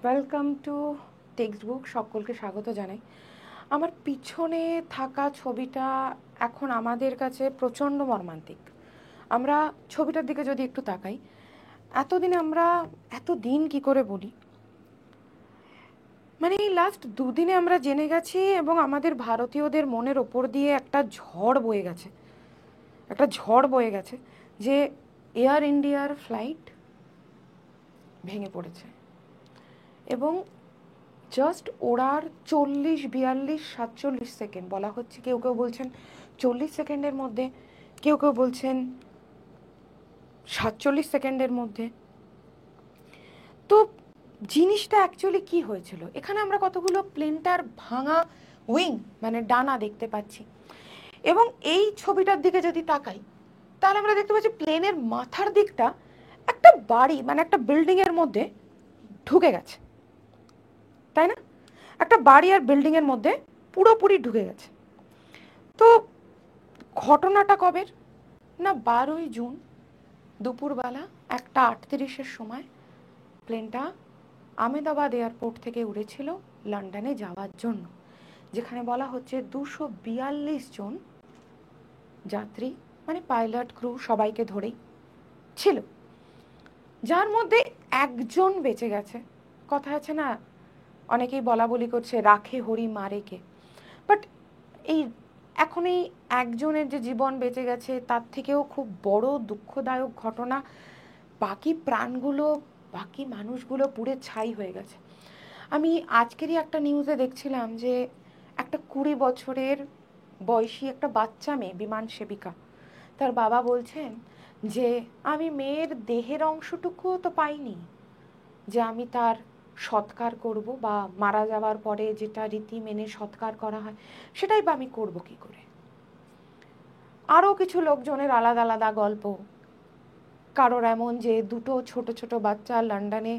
Welcome to text book. সকলকে স্বাগত জানাই। আমার পিছনে থাকা ছবিটা এখন আমাদের কাছে প্রচণ্ড মর্মান্তিক। আমরা ছবিটার দিকে যদি একটু তাকাই, এতদিন কি করে বলি, মানে এই লাস্ট দুদিনে আমরা জেনে গেছি এবং আমাদের ভারতীয়দের মনের ওপর দিয়ে একটা ঝড় বয়ে গেছে যে এয়ার ইন্ডিয়ার ফ্লাইট ভেঙে পড়েছে এবং জাস্ট ওড়ার 40, 42, 47 বলা হচ্ছে। কেউ কেউ বলছেন 40 সেকেন্ডের মধ্যে, কেউ কেউ বলছেন 47 সেকেন্ডের মধ্যে। তো জিনিসটা অ্যাকচুয়ালি কি হয়েছিল, এখানে আমরা কতগুলো প্লেনটার ভাঙা উইং মানে ডানা দেখতে পাচ্ছি এবং এই ছবিটার দিকে যদি তাকাই তাহলে আমরা দেখতে পাচ্ছি প্লেনের মাথার দিকটা একটা বাড়ি মানে একটা বিল্ডিংয়ের মধ্যে ঢুকে গেছে, তাই না? একটা বাড়ি আর বিল্ডিংয়ের মধ্যে পুরোপুরি ঢুকে গেছে। তো ঘটনাটা কবের না, 12ই জুন দুপুরবেলা 1:38-এর সময় প্লেনটা আহমেদাবাদ এয়ারপোর্ট থেকে উড়েছিল লন্ডনে যাওয়ার জন্য, যেখানে বলা হচ্ছে 242 জন যাত্রী মানে পাইলট ক্রু সবাইকে ধরেই ছিল, যার মধ্যে একজন বেঁচে গেছে। কথা আছে না, অনেকেই বলা বলি করছে রাখে হরি মারে কে, বাট এখন এই একজনের যে জীবন বেঁচে গেছে তার থেকেও খুব বড় দুঃখদায়ক ঘটনা, বাকি মানুষগুলো পুড়ে ছাই হয়ে গেছে। আমি আজকেরই একটা নিউজে দেখছিলাম যে একটা 20 বছরের বয়সী একটা বাচ্চা মেয়ে বিমান সেবিকা, তার বাবা বলছেন যে আমি মেয়ের দেহের অংশটুকুও তো পাইনি যে আমি তার সৎকার করব, বা মারা যাওয়ার পরে যেটা রীতি মেনে সৎকার করা হয় সেটাই বা আমি করব কি করে। আরও কিছু লোকজনের আলাদা আলাদা গল্প, কারোর এমন যে দুটো ছোট ছোট বাচ্চা লন্ডনে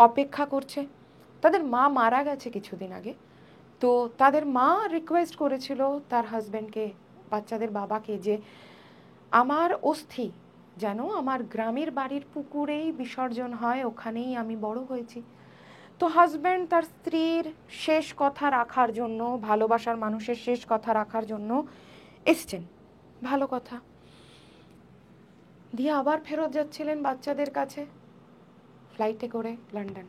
অপেক্ষা করছে, তাদের মা মারা গেছে কিছুদিন আগে, তো তাদের মা রিকোয়েস্ট করেছিল তার হাজব্যান্ডকে, বাচ্চাদের বাবাকে, যে আমার অস্থি যেন আমার গ্রামের বাড়ির পুকুরেই বিসর্জন হয়, ওখানেই আমি বড় হয়েছি। তো হাজব্যান্ড তার স্ত্রীর শেষ কথা রাখার জন্য, ভালোবাসার মানুষের শেষ কথা রাখার জন্য এসছেন, ভালো কথা, দিয়ে আবার ফেরত যাচ্ছিলেন বাচ্চাদের কাছে ফ্লাইটে করে লন্ডন।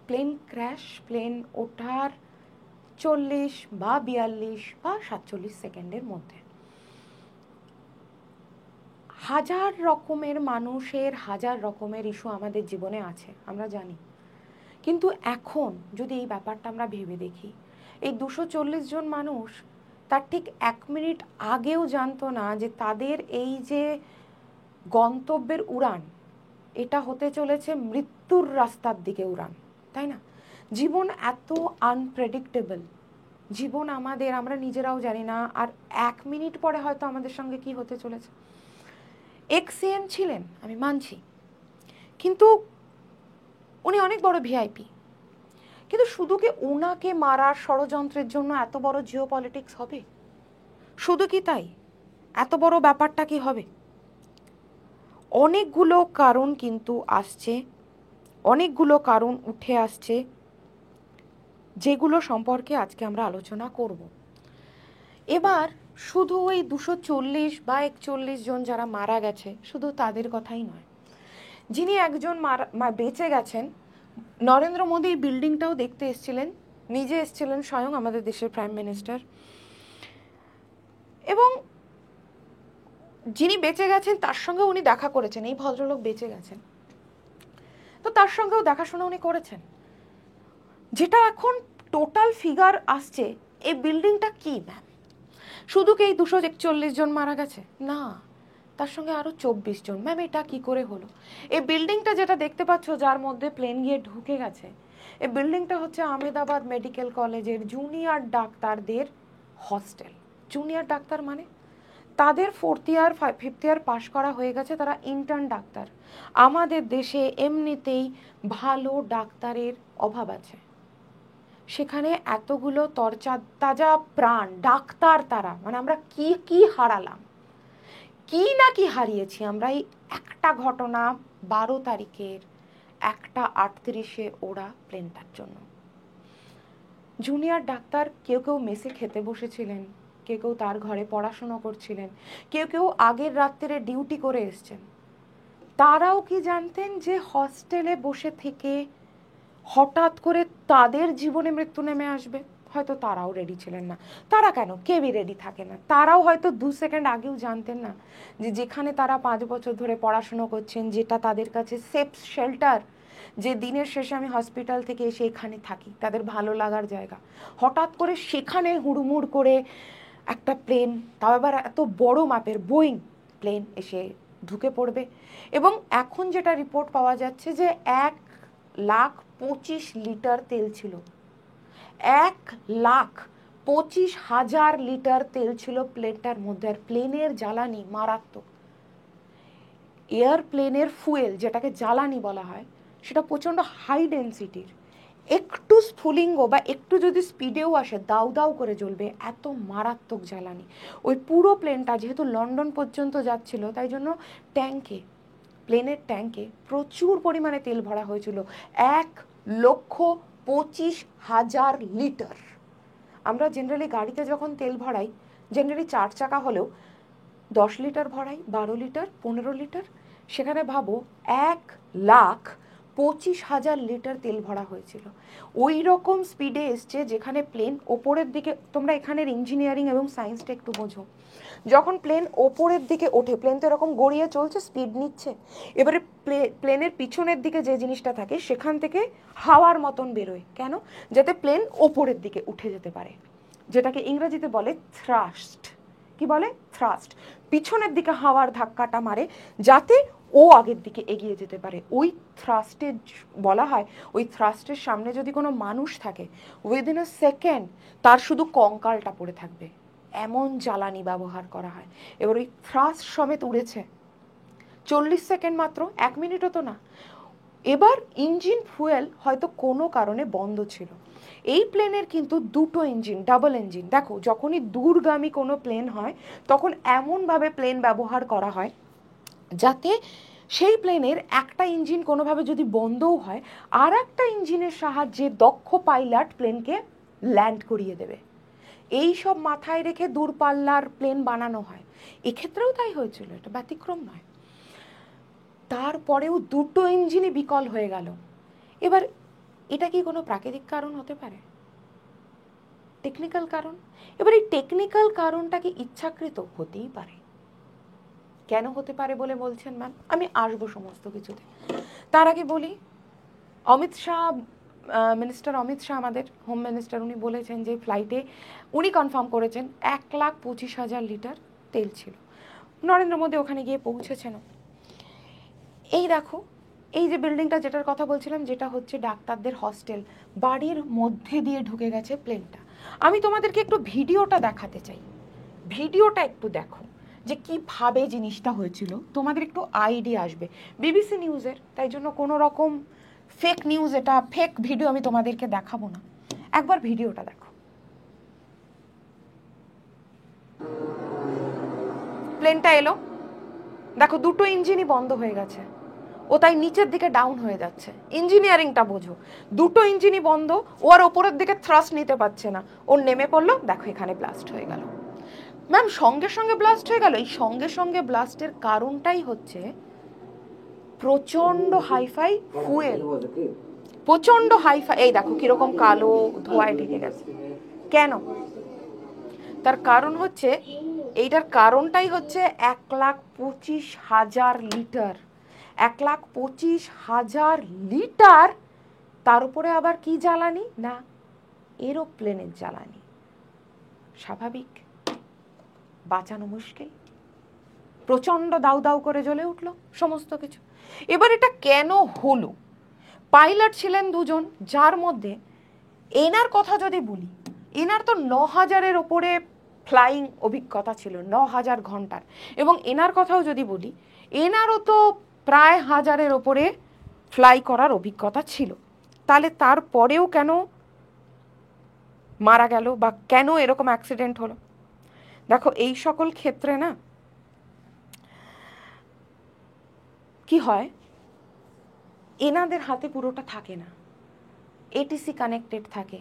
প্লেন ক্র্যাশ, প্লেন ওঠার 40 বা 42 বা 47 সেকেন্ডের মধ্যে। হাজার রকমের মানুষের হাজার রকমের ইস্যু আমাদের জীবনে আছে, আমরা জানি, কিন্তু এখন যদি এই ব্যাপারটা আমরা ভেবে দেখি, এই 240 জন মানুষ তার ঠিক 1 মিনিট আগেও জানতো না যে তাদের এই যে গন্তব্যের উড়ান, এটা হতে চলেছে মৃত্যুর রাস্তার দিকে উড়ান, তাই না? জীবন এত আনপ্রেডিক্টেবল, জীবন আমরা নিজেরাও জানি না, আর 1 মিনিট পরে হয়তো আমাদের সঙ্গে কি হতে চলেছে। এক্সিএম ছিলেন, আমি মানছি, কিন্তু উনি অনেক বড় ভিআইপি, কিন্তু শুধু কি ওনাকে মারার ষড়যন্ত্রের জন্য এত বড় জিও পলিটিক্স হবে? শুধু কি তাই? এত বড় ব্যাপারটা কি হবে? অনেকগুলো কারণ কিন্তু আসছে, অনেকগুলো কারণ উঠে আসছে, যেগুলো সম্পর্কে আজকে আমরা আলোচনা করব। এবার শুধু ওই 240 বা 41 জন যারা মারা গেছে শুধু তাদের কথাই নয়, যিনি একজন বেঁচে গেছেন, নরেন্দ্র মোদী এই বিল্ডিংটাও দেখতে এসেছিলেন, নিজে এসেছিলেন স্বয়ং আমাদের দেশের প্রাইম মিনিস্টার, এবং যিনি বেঁচে গেছেন তার সঙ্গে উনি দেখা করেছেন, এই ভদ্রলোক বেঁচে গেছেন, তো তার সঙ্গেও দেখাশোনা উনি করেছেন। যেটা এখন টোটাল ফিগার আসছে, এই বিল্ডিংটা কি ম্যাম, শুধু কি এই 241 জন মারা গেছে? না, তার সঙ্গে আরো 24 জন। ম্যাম এটা কি করে হলো? এই বিল্ডিংটা যেটা দেখতে পাচ্ছ, যার মধ্যে প্লেন গিয়ে ঢুকে গেছে, এই বিল্ডিংটা হচ্ছে আহমেদাবাদ মেডিকেল কলেজের জুনিয়র ডাক্তারদের হস্টেল। জুনিয়র ডাক্তার মানে তাদের 4th ইয়ার 5th ইয়ার পাশ করা হয়ে গেছে, তারা ইন্টার্ন ডাক্তার। আমাদের দেশে এমনিতেই ভালো ডাক্তারের অভাব আছে, সেখানে এতগুলো তাজা প্রাণ ডাক্তার, তারা মানে আমরা কি কি হারালাম, কি না কি হারিয়েছি আমরা এই একটা ঘটনা 12 তারিখের 1:38 ওরা প্লেনটার জন্য। জুনিয়র ডাক্তার কেউ কেউ মেসে খেতে বসেছিলেন, কেউ কেউ তার ঘরে পড়াশোনা করছিলেন, কেউ কেউ আগের রাত্রে ডিউটি করে এসছেন। তারাও কি জানতেন যে হস্টেলে বসে থেকে হঠাৎ করে তাদের জীবনে মৃত্যু নেমে আসবে? হয়তো তারাও রেডি ছিলেন না। তারা কেন, কেউই রেডি থাকে না। তারাও হয়তো 2 সেকেন্ড আগেও জানতেন না যে যেখানে তারা 5 বছর ধরে পড়াশোনা করছেন, যেটা তাদের কাছে সেফ শেল্টার, যে দিনের শেষে আমি হসপিটাল থেকে এসে এখানে থাকি, তাদের ভালো লাগার জায়গা, হঠাৎ করে সেখানে হুড়মুড় করে একটা প্লেন, তাও আবার এত বড় মাপের বোয়িং প্লেন এসে ঢুকে পড়বে। এবং এখন যেটা রিপোর্ট পাওয়া যাচ্ছে যে 1,25,000 লিটার তেল ছিল। 1,25,000 লিটার তেল ছিল প্লেনটার মধ্যে। আর প্লেনের জ্বালানি মারাত্মক। এয়ারপ্লেনের ফুয়েল, যেটাকে জ্বালানি বলা হয়, সেটা প্রচণ্ড হাই ডেন্সিটির। একটু স্ফুলিঙ্গ বা একটু যদি স্পিডেও আসে দাউ দাউ করে জ্বলবে, এত মারাত্মক জ্বালানি। ওই পুরো প্লেনটা যেহেতু লন্ডন পর্যন্ত যাচ্ছিল, তাই জন্য প্লেনের ট্যাঙ্কে প্রচুর পরিমাণে তেল ভরা হয়েছিল। 1,25,000 লিটার। আমরা জেনারেলি গাড়িতে যখন তেল ভরাই, জেনারেলি 4 চাকা হলেও 10 লিটার ভরাই, 12 লিটার, 15 লিটার। সেখানে ভাবো 1,25,000 লিটার তেল ভরা হয়েছিল। ওই রকম স্পিডে এসছে যেখানে প্লেন ওপরের দিকে, তোমরা এখানের ইঞ্জিনিয়ারিং এবং সায়েন্সটা একটু বোঝো। যখন প্লেন ওপরের দিকে ওঠে, প্লেন তো এরকম গড়িয়ে চলছে, স্পিড নিচ্ছে, এবারে প্লেনের পিছনের দিকে যে জিনিসটা থাকে সেখান থেকে হাওয়ার মতন বেরোয়। কেন? যাতে প্লেন ওপরের দিকে উঠে যেতে পারে, যেটাকে ইংরেজিতে বলে থ্রাস্ট। কি বলে? থ্রাস্ট। পিছনের দিকে হাওয়ার ধাক্কাটা মারে যাতে ও আগের দিকে এগিয়ে যেতে পারে। ওই থ্রাস্টে বলা হয়, ওই থ্রাস্টের সামনে যদি কোনো মানুষ থাকে, উইদিন আ সেকেন্ড তার শুধু কঙ্কালটা পড়ে থাকবে, এমন জ্বালানি ব্যবহার করা হয়। এবার ওই থ্রাস্ট সমেত উড়েছে 40 সেকেন্ড মাত্র, 1 মিনিটও তো না। এবার ইঞ্জিন ফুয়েল হয়তো কোনো কারণে বন্ধ ছিল। এই প্লেনের কিন্তু 2টো ইঞ্জিন, ডাবল ইঞ্জিন। দেখো, যখনই দূরগামী কোনো প্লেন হয় তখন এমনভাবে প্লেন ব্যবহার করা হয় যাতে সেই প্লেনের একটা ইঞ্জিন কোনোভাবে যদি বন্ধও হয়, আর একটা ইঞ্জিনের সাহায্যে দক্ষ পাইলট প্লেনকে ল্যান্ড করিয়ে দেবে। এই সব মাথায় রেখে দূরপাল্লার প্লেন বানানো হয়। এক্ষেত্রেও তাই হয়েছিল, এটা ব্যতিক্রম নয়। তারপরেও 2টো ইঞ্জিনই বিকল হয়ে গেল। এবার এটা কি কোনো প্রাকৃতিক কারণ হতে পারে? টেকনিক্যাল কারণ। এবার এই টেকনিক্যাল কারণটা কি ইচ্ছাকৃত? হতেই পারে। কেন হতে পারে বলে বলছেন ম্যাম? আমি আসবো সমস্ত কিছুতে। তার আগে বলি, অমিত শাহ, মিনিস্টার অমিত শাহ, আমাদের হোম মিনিস্টার, উনি বলেছেন যে ফ্লাইটে উনি কনফার্ম করেছেন 1,25,000 লিটার তেল ছিল। নরেন্দ্র মোদী ওখানে গিয়ে পৌঁছেছেন। এই দেখো, এই যে বিল্ডিংটা যেটার কথা বলছিলাম, যেটা হচ্ছে ডাক্তারদের হস্টেল, বাড়ির মধ্যে দিয়ে ঢুকে গেছে প্লেনটা। আমি তোমাদেরকে একটু ভিডিওটা দেখাতে চাই। ভিডিওটা একটু দেখো যে কিভাবে জিনিসটা হয়েছিল, তোমাদের একটু আইডিয়া আসবে। বিবিসি নিউজের, তাই জন্য কোনো রকম ফেক নিউজ, এটা ফেক ভিডিও আমি তোমাদেরকে দেখাবো না। একবার ভিডিওটা দেখো। প্লেনটা এলো, দেখো 2টো ইঞ্জিনই বন্ধ হয়ে গেছে, ও তাই নিচের দিকে ডাউন হয়ে যাচ্ছে। ইঞ্জিনিয়ারিংটা বোঝো, 2টো ইঞ্জিনই বন্ধ, ও আর ওপরের দিকে থ্রাস্ট নিতে পারছে না, ও নেমে পড়লো। দেখো এখানে ব্লাস্ট হয়ে গেল। ম্যাম, সঙ্গে সঙ্গে ব্লাস্ট হয়ে গেল? এই সঙ্গে সঙ্গে ব্লাস্টের কারণটাই হচ্ছে প্রচন্ড হাইফাই ফুয়েল, প্রচন্ড হাইফাই। এই দেখো কিরকম কালো ধোঁয়ায় ঢেকে গেছে। কেন? তার কারণ হচ্ছে, এইটার কারণটাই হচ্ছে 1,25,000 লিটার। 1,25,000 লিটার, তার উপরে আবার কি জ্বালানি? না এরোপ্লেনের জ্বালানি। স্বাভাবিক, বাঁচানো মুশকিল। প্রচন্ড দাউ দাউ করে জ্বলে উঠলো সমস্ত কিছু। এবার এটা কেন হলো? পাইলট ছিলেন 2জন, যার মধ্যে এনার কথা যদি বলি, এনার তো 9,000-এর ওপরে ফ্লাইং অভিজ্ঞতা ছিল, 9,000 ঘন্টার। এবং এনার কথাও যদি বলি, এনারও তো প্রায় 1,000-এর ওপরে ফ্লাই করার অভিজ্ঞতা ছিল। তাহলে তারপরেও কেন মারা গেল বা কেন এরকম অ্যাক্সিডেন্ট হলো? দেখো, এই সকল ক্ষেত্রে না কি হয়, এনাদের হাতে পুরোটা থাকে না, এটিসি কানেক্টেড থাকে,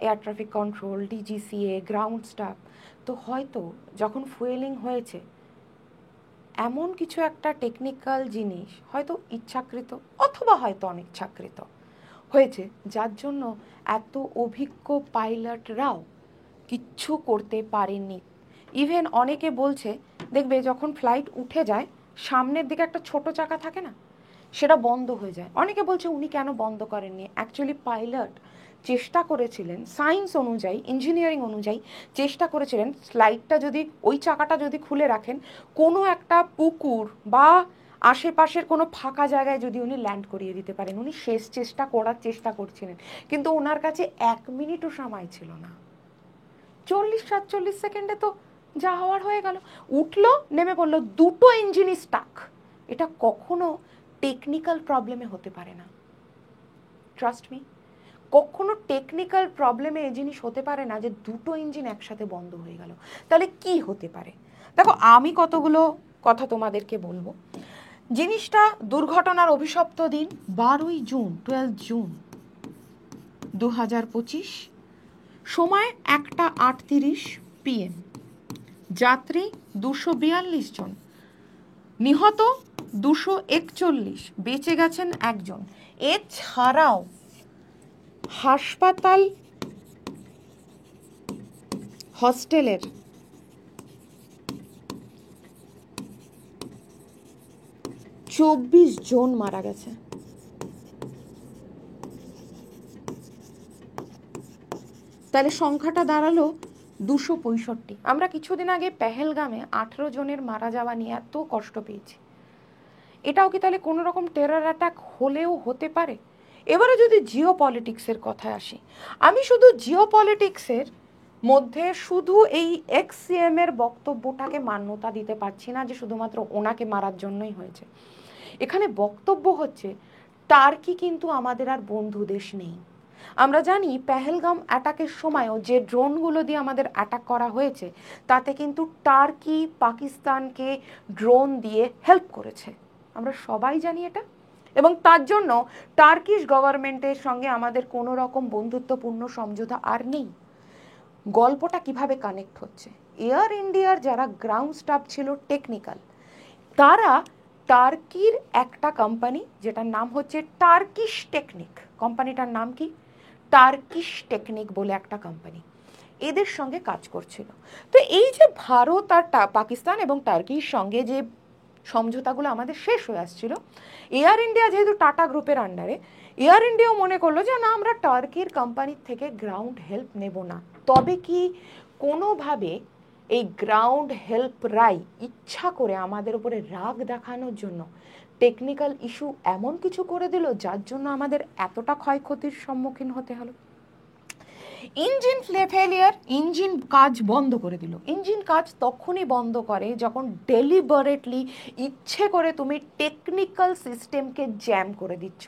air traffic control, DGCA, ground staff. তো হয়তো যখন ফুয়েলিং হয়েছে এমন কিছু একটা টেকনিক্যাল জিনিস হয়তো ইচ্ছাকৃত অথবা হয়তো অনিচ্ছাকৃত হয়েছে, যার জন্য এত অভিজ্ঞ পাইলটরাও কিচ্ছু করতে পারেননি। ইভেন অনেকে বলছে, দেখবে যখন ফ্লাইট উঠে যায় সামনের দিকে একটা ছোট চাকা থাকে না, সেটা বন্ধ হয়ে যায়। অনেকে বলছে উনি কেন বন্ধ করেননি। অ্যাকচুয়ালি পাইলট চেষ্টা করেছিলেন সায়েন্স অনুযায়ী, ইঞ্জিনিয়ারিং অনুযায়ী চেষ্টা করেছিলেন ফ্লাইটটা যদি ওই চাকাটা যদি খুলে রাখেন, কোনো একটা পুকুর বা আশেপাশের কোনো ফাঁকা জায়গায় যদি উনি ল্যান্ড করিয়ে দিতে পারেন। উনি শেষ চেষ্টা করার চেষ্টা করছিলেন, কিন্তু ওনার কাছে 1 মিনিটও সময় ছিল না। 40-47 সেকেন্ডে তো যা হওয়ার হয়ে গেল। উঠলো, নেমে পড়লো, দুটো ইঞ্জিনই স্টাক। এটা কখনো টেকনিক্যাল প্রবলেমে হতে পারে না, ট্রাস্ট মি। কখনো টেকনিক্যাল প্রবলেমে এই জিনিস হতে পারে না যে দুটো ইঞ্জিন একসাথে বন্ধ হয়ে গেল। তাহলে কি হতে পারে? দেখো, আমি কতগুলো কথা তোমাদেরকে বলবো। জিনিসটা দুর্ঘটনার অভিশপ্ত দিন 12 জুন, 12 জুন 2025, সময় 1:38 PM, যাত্রী 242 জন, নিহত 241, বেঁচে গেছেন একজন। এছাড়াও হাসপাতাল, হস্টেলের 24 জন মারা গেছে। তাহলে সংখ্যাটা দাঁড়ালো 265। আমরা কিছুদিন আগে পেহেলগামে 18 জনের মারা যাওয়া নিয়ে এত কষ্ট পেয়েছি। এটাও কি তাহলে কোনো রকম টেরর অ্যাটাক হলেও হতে পারে? এবারে যদি জিও পলিটিক্সের কথায় আসি, আমি শুধু জিও পলিটিক্সের মধ্যে শুধু এই এক্স-সিএম এর বক্তব্যটাকে মান্যতা দিতে পারছি না যে শুধুমাত্র ওনাকে মারার জন্যই হয়েছে। এখানে বক্তব্য হচ্ছে টার্কি কিন্তু আমাদের আর বন্ধু দেশ নেই। আমরা জানি পেহেলগাম অ্যাটাকের সময়ও যে ড্রোনগুলো দিয়ে আমাদের অ্যাটাক করা হয়েছে, তাতে কিন্তু টার্কি পাকিস্তানকে ড্রোন দিয়ে হেল্প করেছে। আমরা সবাই জানি এটা। এবং তার জন্য টার্কিশ গভর্নমেন্টের সঙ্গে আমাদের কোনো রকম বন্ধুত্বপূর্ণ সমঝোতা আর নেই। গল্পটা কিভাবে কানেক্ট হচ্ছে? এয়ার ইন্ডিয়ার যারা গ্রাউন্ড স্টাফ ছিল টেকনিক্যাল, তারা টার্কির একটা কোম্পানি যেটার নাম হচ্ছে টার্কিশ টেকনিক, কোম্পানিটার নাম কি? টার্কিশ টেকনিক বলে একটা কোম্পানি, এদের সঙ্গে কাজ করছিল। তো এই যে ভারত আর পাকিস্তান এবং টার্কির সঙ্গে যে সমঝোতাগুলো আমাদের শেষ হয়ে আসছিল, এয়ার ইন্ডিয়া যেহেতু টাটা গ্রুপের আন্ডারে, এয়ার ইন্ডিয়াও মনে করলো যে না, আমরা টার্কির কোম্পানির থেকে গ্রাউন্ড হেল্প নেব না। তবে কি কোনোভাবে এই গ্রাউন্ড হেল্পরাই ইচ্ছা করে আমাদের উপরে রাগ দেখানোর জন্য টেকনিক্যাল ইস্যু এমন কিছু করে দিল যার জন্য আমাদের এতটা ক্ষয়ক্ষতির সম্মুখীন হতে হলো? ইঞ্জিন ফেলিয়ার, ইঞ্জিন কাজ বন্ধ করে দিল। ইঞ্জিন কাজ তখনই বন্ধ করে যখন ডেলিবারেটলি ইচ্ছে করে তুমি টেকনিক্যাল সিস্টেমকে জ্যাম করে দিচ্ছ।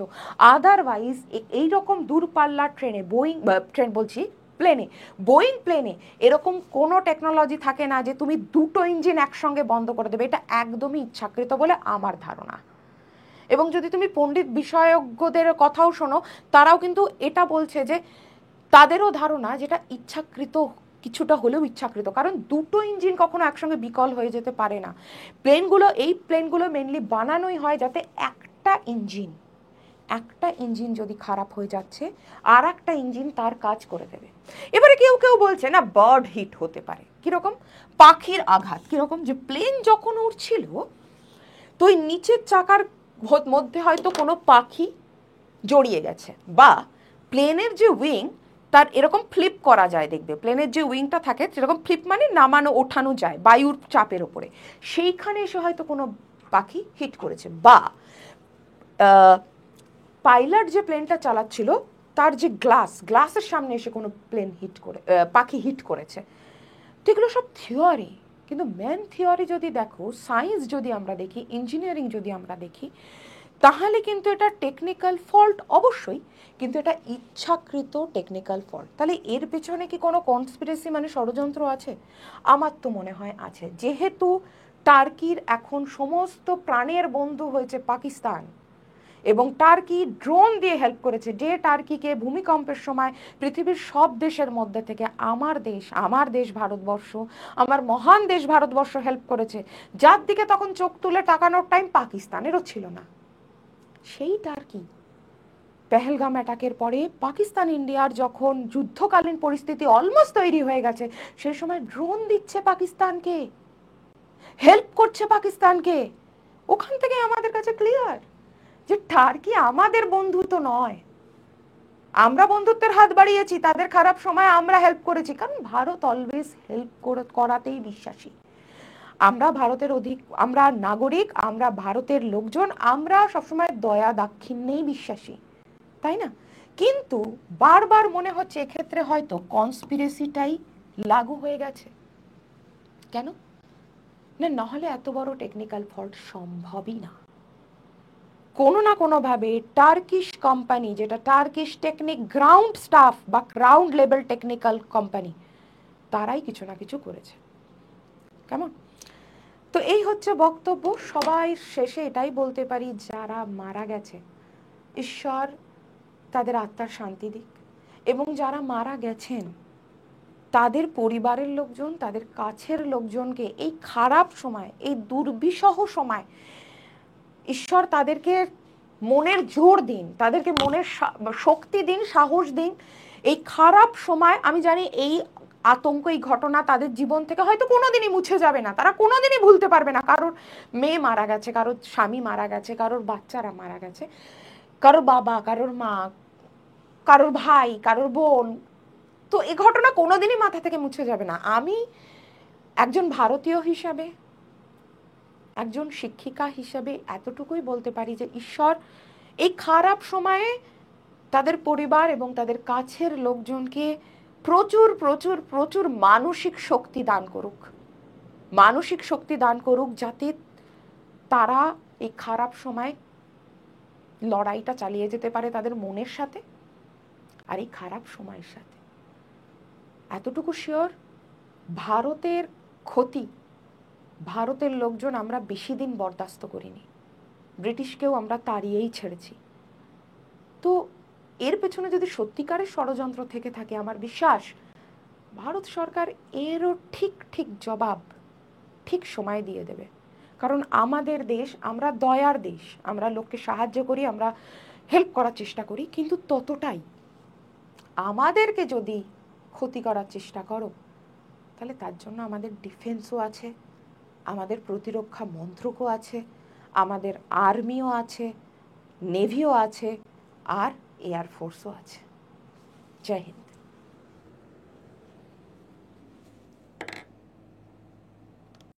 আদারওয়াইজ এইরকম দূরপাল্লার ট্রেনে, ট্রেন বলছি প্লেনে, বোয়িং প্লেনে এরকম কোনো টেকনোলজি থাকে না যে তুমি দুটো ইঞ্জিন একসঙ্গে বন্ধ করে দেবে। এটা একদমই ইচ্ছাকৃত বলে আমার ধারণা। এবং যদি তুমি পণ্ডিত বিশেষজ্ঞদের কথাও শোনো, তারাও কিন্তু এটা বলছে যে তাদেরও ধারণা যেটা ইচ্ছাকৃত, কিছুটা হলেও ইচ্ছাকৃত। কারণ দুটো ইঞ্জিন কখনো একসঙ্গে বিকল হয়ে যেতে পারে না। এই প্লেনগুলো মেনলি বানানোই হয় যাতে একটা ইঞ্জিন যদি খারাপ হয়ে যাচ্ছে আর একটা ইঞ্জিন তার কাজ করে দেবে। এবারে কেউ কেউ বলছে না বার্ড হিট হতে পারে। কিরকম? পাখির আঘাত। কিরকম? যে প্লেন যখন উড়ছিল তো ওই নিচের চাকার মধ্যে হয়তো কোনো পাখি জড়িয়ে গেছে, বা প্লেনের যে উইং তার এরকম ফ্লিপ করা যায়, দেখবে প্লেনের যে উইংটা থাকে সেরকম ফ্লিপ মানে নামানো ওঠানো যায় বায়ুর চাপের ওপরে, সেইখানে এসে হয়তো কোনো পাখি হিট করেছে, বা পাইলট যে প্লেনটা চালাচ্ছিল তার যে গ্লাসের সামনে এসে কোনো পাখি হিট করেছে। তো এগুলো সব থিওরি, কিন্তু মেন থিওরি যদি দেখো, সায়েন্স যদি আমরা দেখি, ইঞ্জিনিয়ারিং যদি আমরা দেখি, তাহলে কিন্তু এটা টেকনিক্যাল ফল্ট অবশ্যই, কিন্তু এটা ইচ্ছাকৃত টেকনিক্যাল ফল্ট। তাহলে এর পেছনে কি কোনো কনস্পিরেসি মানে ষড়যন্ত্র আছে? আমার তো মনে হয় আছে। যেহেতু টার্কির এখন সমস্ত প্রাণের বন্ধু হয়েছে পাকিস্তান, এবং টার্কি ড্রোন দিয়ে হেল্প করেছে, যে টার্কিকে ভূমিকম্পের সময় পৃথিবীর সব দেশের মধ্যে থেকে আমার দেশ ভারতবর্ষ, আমার মহান দেশ ভারতবর্ষ হেল্প করেছে, যার দিকে তখন চোখ তুলে তাকানোর টাইম পাকিস্তানেরও ছিল না। সেই টার্কি পেহেলগাম অ্যাটাকের পরে পাকিস্তান ইন্ডিয়ার যখন যুদ্ধকালীন পরিস্থিতি অলমোস্ট তৈরি হয়ে গেছে, সেই সময় ড্রোন দিচ্ছে পাকিস্তানকে, হেল্প করছে পাকিস্তানকে। ওখান থেকে আমাদের কাছে ক্লিয়ার যে টার্কি আমাদের বন্ধু তো নয়। আমরা বন্ধুত্বের হাত বাড়িয়েছি, তাদের খারাপ সময় আমরা হেল্প করেছি, কারণ ভারত অলওয়েজ হেল্প করাতেই বিশ্বাসী। আমরা নাগরিক, আমরা ভারতের লোকজন, আমরা সবসময় দয়া দাক্ষিণ্যেই বিশ্বাসী, তাই না? কিন্তু বারবার মনে হচ্ছে এক্ষেত্রে হয়তো কনস্পিরেসিটাই লাগু হয়ে গেছে। কেন না হলে এত বড় টেকনিক্যাল ফল্ট সম্ভবই না। কোনো না কোনো ভাবে টার্কিশ কোম্পানি, যেটা টার্কিশ টেকনিক গ্রাউন্ড স্টাফ বা গ্রাউন্ড লেভেল টেকনিক্যাল কোম্পানি, তারাই কিছু না কিছু করেছে। কেমন? তো এই হচ্ছে বক্তব্য। সবাই শেষে এটাই বলতে পারি, যারা মারা গেছে ঈশ্বর তাদের আত্মার শান্তি দিক, এবং যারা মারা গেছেন তাদের পরিবারের লোকজন, তাদের কাছের লোকজনকে এই খারাপ সময়, এই দুর্বিষহ সময় ঈশ্বর তাদেরকে মনের জোর দিন, তাদেরকে মনের শক্তি দিন, সাহস দিন। এই খারাপ সময় আমি জানি এই আতঙ্ক, এই ঘটনা তাদের জীবন থেকে হয়তো কোনোদিনই মুছে যাবে না, তারা কোনোদিনই ভুলতে পারবে না। কারোর মেয়ে মারা গেছে, কারোর স্বামী মারা গেছে, কারোর বাচ্চারা মারা গেছে, কারোর বাবা, কারোর মা, কারোর ভাই, কারোর বোন। তো এই ঘটনা কোনোদিনই মাথা থেকে মুছে যাবে না। আমি একজন ভারতীয় হিসাবে, একজন শিক্ষিকা হিসাবে এতটুকুই বলতে পারি যে ঈশ্বর এই খারাপ সময়ে তাদের পরিবার এবং তাদের কাছের লোকজনকে প্রচুর প্রচুর প্রচুর মানসিক শক্তি দান করুক, মানসিক শক্তি দান করুক, যাতে তারা এই খারাপ সময় লড়াইটা চালিয়ে যেতে পারে তাদের মনের সাথে আর এই খারাপ সময়ের সাথে। এতটুকু শিওর, ভারতের ক্ষতি, ভারতের লোকজন আমরা বেশি দিন বরদাস্ত করিনি, ব্রিটিশকেও আমরা তাড়িয়েই ছেড়েছি। তো এর পেছনে যদি সত্যিকারের ষড়যন্ত্র থেকে থাকে, আমার বিশ্বাস ভারত সরকার এরও ঠিক ঠিক জবাব ঠিক সময় দিয়ে দেবে। কারণ আমাদের দেশ, আমরা দয়ার দেশ, আমরা লোককে সাহায্য করি, আমরা হেল্প করার চেষ্টা করি, কিন্তু ততটাই আমাদেরকে যদি ক্ষতি করার চেষ্টা করো, তাহলে তার জন্য আমাদের ডিফেন্সও আছে, আমাদের প্রতিরক্ষা মন্ত্রকও আছে, আমাদের আর্মিও আছে, নেভিও আছে, আর এয়ারফোর্সও আছে। জয় হিন্দ।